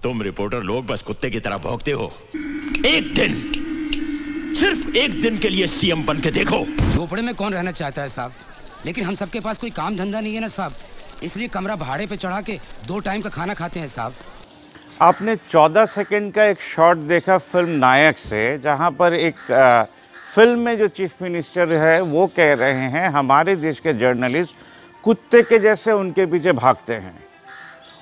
तुम रिपोर्टर लोग बस कुत्ते की तरह भौंकते हो। एक दिन, सिर्फ एक दिन के लिए सीएम बन के देखो। झोपड़े में कौन रहना चाहता है साहब, लेकिन हम सबके पास कोई काम धंधा नहीं है ना साहब, इसलिए कमरा भाड़े पे चढ़ा के 2 टाइम का खाना खाते हैं साहब। आपने 14 सेकंड का एक शॉट देखा फिल्म नायक से, जहां पर एक फिल्म में जो चीफ मिनिस्टर है वो कह रहे हैं हमारे देश के जर्नलिस्ट कुत्ते के जैसे उनके पीछे भागते हैं।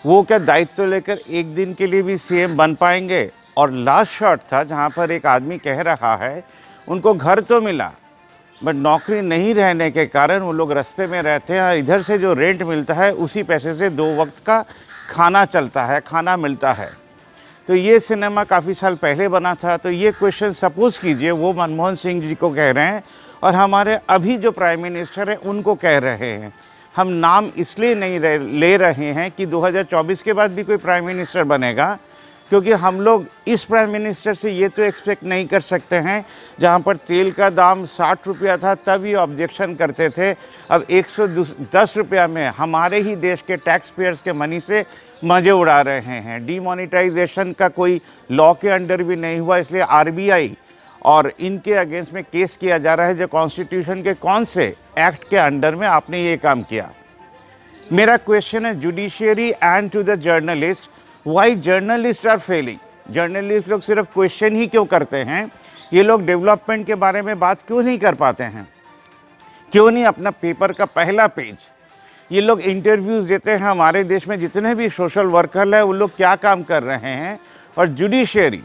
वो क्या दायित्व लेकर एक दिन के लिए भी सीएम बन पाएंगे? और लास्ट शॉट था जहां पर एक आदमी कह रहा है उनको घर तो मिला बट नौकरी नहीं रहने के कारण वो लोग रास्ते में रहते हैं। इधर से जो रेंट मिलता है उसी पैसे से 2 वक्त का खाना चलता है, खाना मिलता है। तो ये सिनेमा काफ़ी साल पहले बना था। तो ये क्वेश्चन सपोज़ कीजिए वो मनमोहन सिंह जी को कह रहे हैं और हमारे अभी जो प्राइम मिनिस्टर हैं उनको कह रहे हैं। हम नाम इसलिए नहीं ले रहे हैं कि 2024 के बाद भी कोई प्राइम मिनिस्टर बनेगा, क्योंकि हम लोग इस प्राइम मिनिस्टर से ये तो एक्सपेक्ट नहीं कर सकते हैं। जहाँ पर तेल का दाम 60 रुपया था तब ये ऑब्जेक्शन करते थे, अब 110 रुपया में हमारे ही देश के टैक्स पेयर्स के मनी से मज़े उड़ा रहे हैं। डीमोनेटाइजेशन का कोई लॉ के अंडर भी नहीं हुआ, इसलिए आरबीआई और इनके अगेंस्ट में केस किया जा रहा है जो कॉन्स्टिट्यूशन के कौन से एक्ट के अंडर में आपने ये काम किया। मेरा क्वेश्चन है judiciary and to the journalist, why journalist are failing? Journalist लोग सिर्फ क्वेश्चन ही क्यों करते हैं? ये लोग डेवलपमेंट के बारे में बात क्यों नहीं कर पाते हैं? क्यों नहीं अपना पेपर का पहला पेज? ये लोग इंटरव्यूज़ देते हैं। हमारे देश में जितने भी सोशल वर्कर हैं वो लोग क्या काम कर रहे हैं? और जुडिशियरी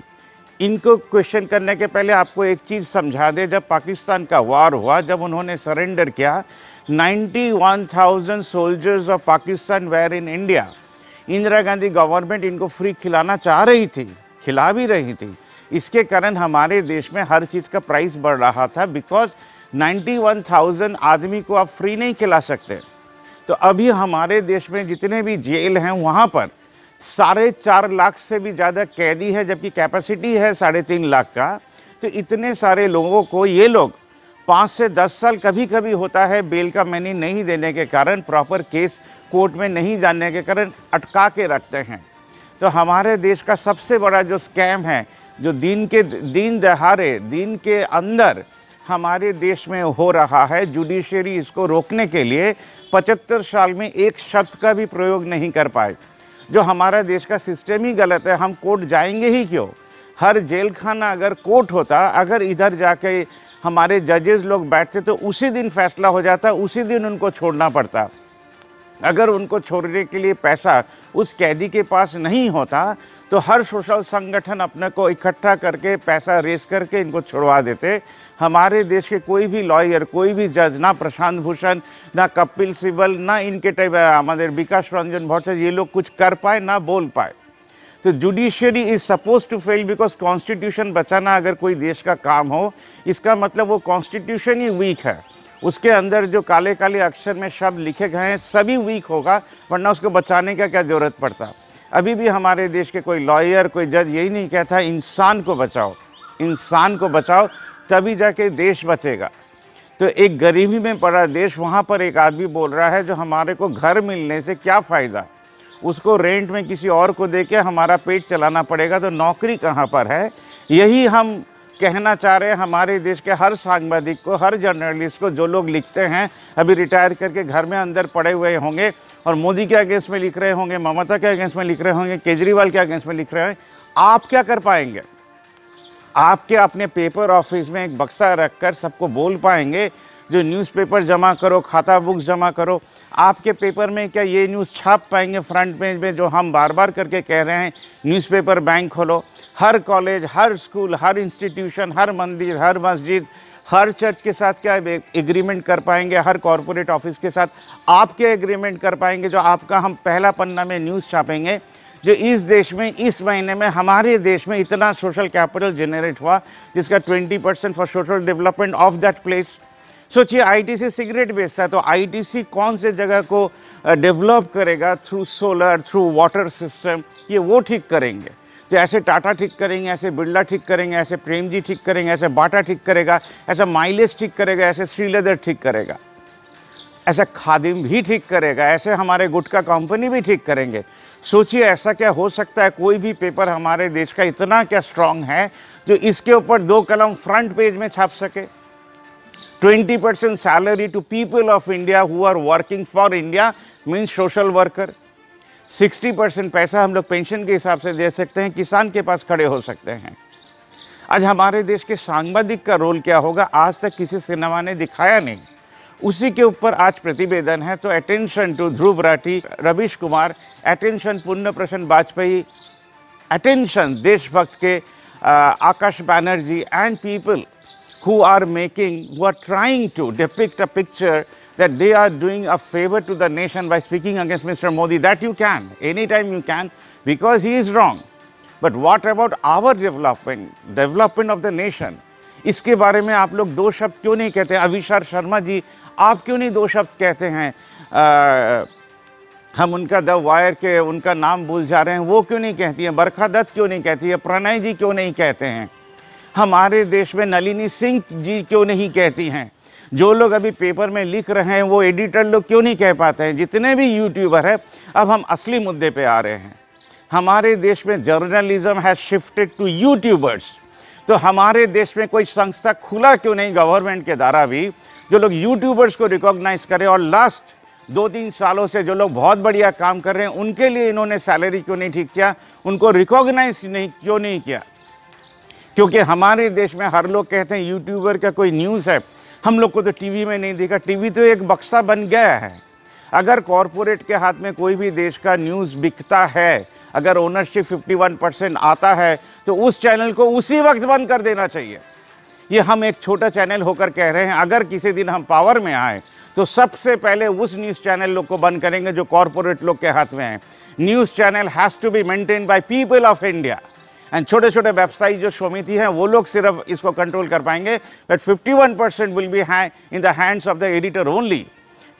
इनको क्वेश्चन करने के पहले आपको एक चीज़ समझा दे, जब पाकिस्तान का वार हुआ, जब उन्होंने सरेंडर किया, 91,000 soldiers of Pakistan were in India. Indira Gandhi government इनको फ्री खिलाना चाह रही थी, खिला भी रही थी। इसके कारण हमारे देश में हर चीज़ का प्राइस बढ़ रहा था, बिकॉज 91,000 आदमी को आप फ्री नहीं खिला सकते। तो अभी हमारे देश में जितने भी जेल हैं वहाँ पर 4.5 लाख से भी ज़्यादा कैदी है, जबकि कैपेसिटी है 3.5 लाख का। तो इतने सारे लोगों को ये लोग 5 से 10 साल कभी कभी होता है बेल का मनी नहीं देने के कारण, प्रॉपर केस कोर्ट में नहीं जानने के कारण अटका के रखते हैं। तो हमारे देश का सबसे बड़ा जो स्कैम है, जो दिन दहाड़े दिन के अंदर हमारे देश में हो रहा है, जुडिशरी इसको रोकने के लिए 75 साल में एक शब्द का भी प्रयोग नहीं कर पाए। जो हमारा देश का सिस्टम ही गलत है। हम कोर्ट जाएंगे ही क्यों? हर जेल खाना अगर कोर्ट होता, अगर इधर जाके हमारे जजेस लोग बैठते तो उसी दिन फैसला हो जाता, उसी दिन उनको छोड़ना पड़ता। अगर उनको छोड़ने के लिए पैसा उस कैदी के पास नहीं होता तो हर सोशल संगठन अपने को इकट्ठा करके पैसा रेस करके इनको छुड़वा देते। हमारे देश के कोई भी लॉयर, कोई भी जज, ना प्रशांत भूषण, ना कपिल सिब्बल, ना इनके टाइप हमारे विकास रंजन भट्टाचार्य, ये लोग कुछ कर पाए ना बोल पाए। तो judiciary is suppose to fail because constitution बचाना अगर कोई देश का काम हो, इसका मतलब वो कॉन्स्टिट्यूशन ही वीक है। उसके अंदर जो काले काले अक्षर में शब्द लिखे गए हैं सभी वीक होगा, वरना उसको बचाने का क्या ज़रूरत पड़ता। अभी भी हमारे देश के कोई लॉयर, कोई जज यही नहीं कहता इंसान को बचाओ, इंसान को बचाओ, तभी जाके देश बचेगा। तो एक गरीबी में पड़ा देश, वहाँ पर एक आदमी बोल रहा है जो हमारे को घर मिलने से क्या फ़ायदा, उसको रेंट में किसी और को देके हमारा पेट चलाना पड़ेगा, तो नौकरी कहाँ पर है? यही हम कहना चाह रहे हैं हमारे देश के हर सांबादिक को, हर जर्नलिस्ट को। जो लोग लिखते हैं अभी रिटायर करके घर में अंदर पड़े हुए होंगे और मोदी के अगेंस्ट में लिख रहे होंगे, ममता के अगेंस्ट में लिख रहे होंगे, केजरीवाल के अगेंस्ट में लिख रहे हैं। आप क्या कर पाएंगे? आपके अपने पेपर ऑफिस में एक बक्सा रखकर सबको बोल पाएंगे जो न्यूज़पेपर जमा करो, खाता बुक्स जमा करो? आपके पेपर में क्या ये न्यूज़ छाप पाएंगे फ्रंट पेज में जो हम बार बार करके कह रहे हैं न्यूज़पेपर बैंक खोलो? हर कॉलेज, हर स्कूल, हर इंस्टीट्यूशन, हर मंदिर, हर मस्जिद, हर चर्च के साथ क्या एग्रीमेंट कर पाएंगे? हर कॉरपोरेट ऑफिस के साथ आप क्या एग्रीमेंट कर पाएंगे जो आपका हम पहला पन्ना में न्यूज़ छापेंगे? जो इस देश में इस महीने में हमारे देश में इतना सोशल कैपिटल जनरेट हुआ जिसका 20% for social development of that place. सोचिए आईटीसी सिगरेट बेचता है, तो आईटीसी कौन से जगह को डेवलप करेगा? Through solar, through water system, ये वो ठीक करेंगे। तो ऐसे टाटा ठीक करेंगे, ऐसे बिरला ठीक करेंगे, ऐसे प्रेम जी ठीक करेंगे, ऐसे बाटा ठीक करेगा, ऐसा माइलेज ठीक करेगा, ऐसे श्रीलेदर ठीक करेगा, ऐसा खादिम भी ठीक करेगा, ऐसे हमारे गुटखा कंपनी भी ठीक करेंगे। सोचिए ऐसा क्या हो सकता है, कोई भी पेपर हमारे देश का इतना क्या स्ट्रांग है जो इसके ऊपर 2 कलम फ्रंट पेज में छाप सके। 20% salary to people of India who are working for India means social worker. 60% पैसा हम लोग पेंशन के हिसाब से दे सकते हैं, किसान के पास खड़े हो सकते हैं। आज हमारे देश के सांबादिक का रोल क्या होगा, आज तक किसी सिनेमा ने दिखाया नहीं, उसी के ऊपर आज प्रतिवेदन है। तो attention to Dhruv Rathee, Ravish Kumar, attention Punya Prasun Bajpai, attention Deshbhakt के Akash Banerjee and people who are trying to depict a picture that they are doing a favor to the nation by speaking against Mr. Modi. That you can, anytime you can, because he is wrong. But what about our development of the nation? इसके बारे में आप लोग 2 शब्द क्यों नहीं कहते? अविशार शर्मा जी, आप क्यों नहीं 2 शब्द कहते हैं? हम उनका द वायर के उनका नाम भूल जा रहे हैं, वो क्यों नहीं कहती हैं? बरखा दत्त क्यों नहीं कहती है? प्रणय जी क्यों नहीं कहते हैं? हमारे देश में नलिनी सिंह जी क्यों नहीं कहती हैं? जो लोग अभी पेपर में लिख रहे हैं वो एडिटर लोग क्यों नहीं कह पाते हैं? जितने भी यूट्यूबर हैं, अब हम असली मुद्दे पे आ रहे हैं। हमारे देश में journalism has shifted to YouTubers. तो हमारे देश में कोई संस्था खुला क्यों नहीं गवर्नमेंट के द्वारा भी, जो लोग यूट्यूबर्स को रिकॉग्नाइज करें? और लास्ट 2-3 सालों से जो लोग बहुत बढ़िया काम कर रहे हैं उनके लिए इन्होंने सैलरी क्यों नहीं ठीक किया, उनको रिकॉग्नाइज क्यों नहीं किया? क्योंकि हमारे देश में हर लोग कहते हैं यूट्यूबर का कोई न्यूज़ है, हम लोग को तो टीवी में नहीं देखा। टीवी तो एक बक्सा बन गया है। अगर कॉरपोरेट के हाथ में कोई भी देश का न्यूज़ बिकता है, अगर ओनरशिप 51% आता है, तो उस चैनल को उसी वक्त बंद कर देना चाहिए। ये हम एक छोटा चैनल होकर कह रहे हैं, अगर किसी दिन हम पावर में आए तो सबसे पहले उस न्यूज़ चैनल लोग को बंद करेंगे जो कॉरपोरेट लोग के हाथ में है। News channel has to be maintain by people of India and छोटे छोटे वेबसाइट जो समिति हैं वो लोग सिर्फ इसको कंट्रोल कर पाएंगे। But 51% will be in the hands of the editor only,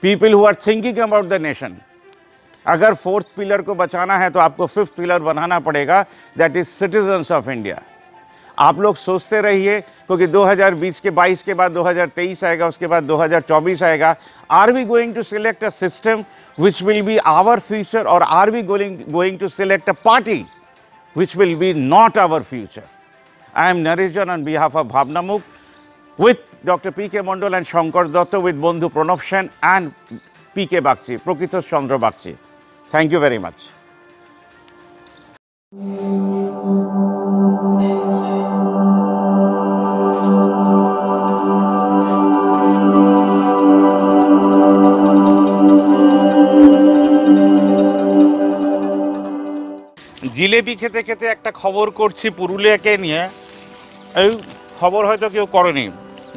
people who are thinking about the nation. अगर 4th पिलर को बचाना है तो आपको 5th पिलर बनाना पड़ेगा, that is citizens of India. आप लोग सोचते रहिए, क्योंकि 2020 के 22 के बाद 2023 आएगा, उसके बाद 2024 आएगा। Are we going to select a system which will be our future, और are we going to select a party which will be not our future? I am Naresh on behalf of Bhavna Mukh with Dr. P.K. Mondal and Shankar Datta, with Bondhu Pranab Sen and P.K. Bagchi, Prokitosh Chandra Bagchi. Thank you very much. Jalebi খেতে খেতে একটা খবর করছি পুরুলিয়াকে নিয়ে। এই খবর হয়তো কেউ করেনি।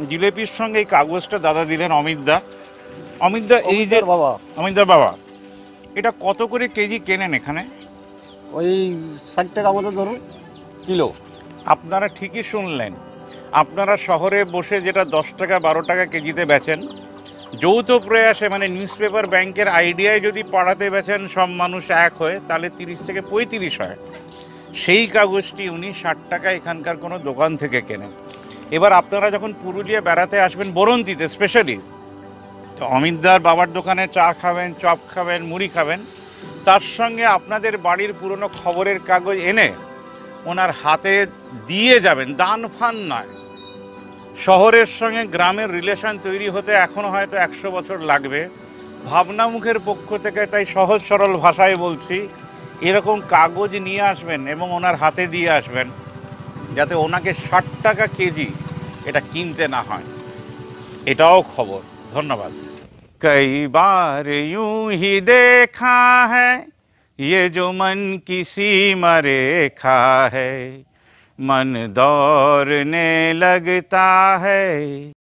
জিলেপির সঙ্গে এই কাগজটা দাদা দিলেন অমিতদা। অমিতদা, এই যে বাবা, অমিতদার বাবা, এটা কত করে কেজি কেনেন এখানে? ওই 60 টাকা মতো ধরুন কিলো। আপনারা ঠিকই শুনলেন, আপনারা শহরে বসে যেটা 10 টাকা 12 টাকা কেজিতে বেচেন, যৌথ প্রয়াসে মানে নিউজ পেপার ব্যাংকের আইডিয়ায় যদি পাড়াতে বেচেন সব মানুষ এক হয়ে, তাহলে 30 থেকে 35 হয়। সেই কাগজটি উনি 60 টাকা এখানকার কোনো দোকান থেকে কেনেন। এবার আপনারা যখন পুরুলিয়া বেড়াতে আসবেন, বরন্তিতে স্পেশালি, তো অমিতদার বাবার দোকানে চা খাবেন, চপ খাবেন, মুড়ি খাবেন, তার সঙ্গে আপনাদের বাড়ির পুরনো খবরের কাগজ এনে ওনার হাতে দিয়ে যাবেন, দান ফান নয়। শহরের সঙ্গে গ্রামের রিলেশন তৈরি হতে এখনও হয়তো 100 বছর লাগবে। ভাবনা মুখের পক্ষ থেকে তাই সহজ সরল ভাষায় বলছি, এরকম কাগজ নিয়ে আসবেন এবং ওনার হাতে দিয়ে আসবেন, যাতে ওনাকে 60 টাকা কেজি এটা কিনতে না হয়। এটাও খবর। ধন্যবাদ। কই বার यूं ही देखा है ये जो मन की सीमा रेखा है, मन दौड़ने लगता है।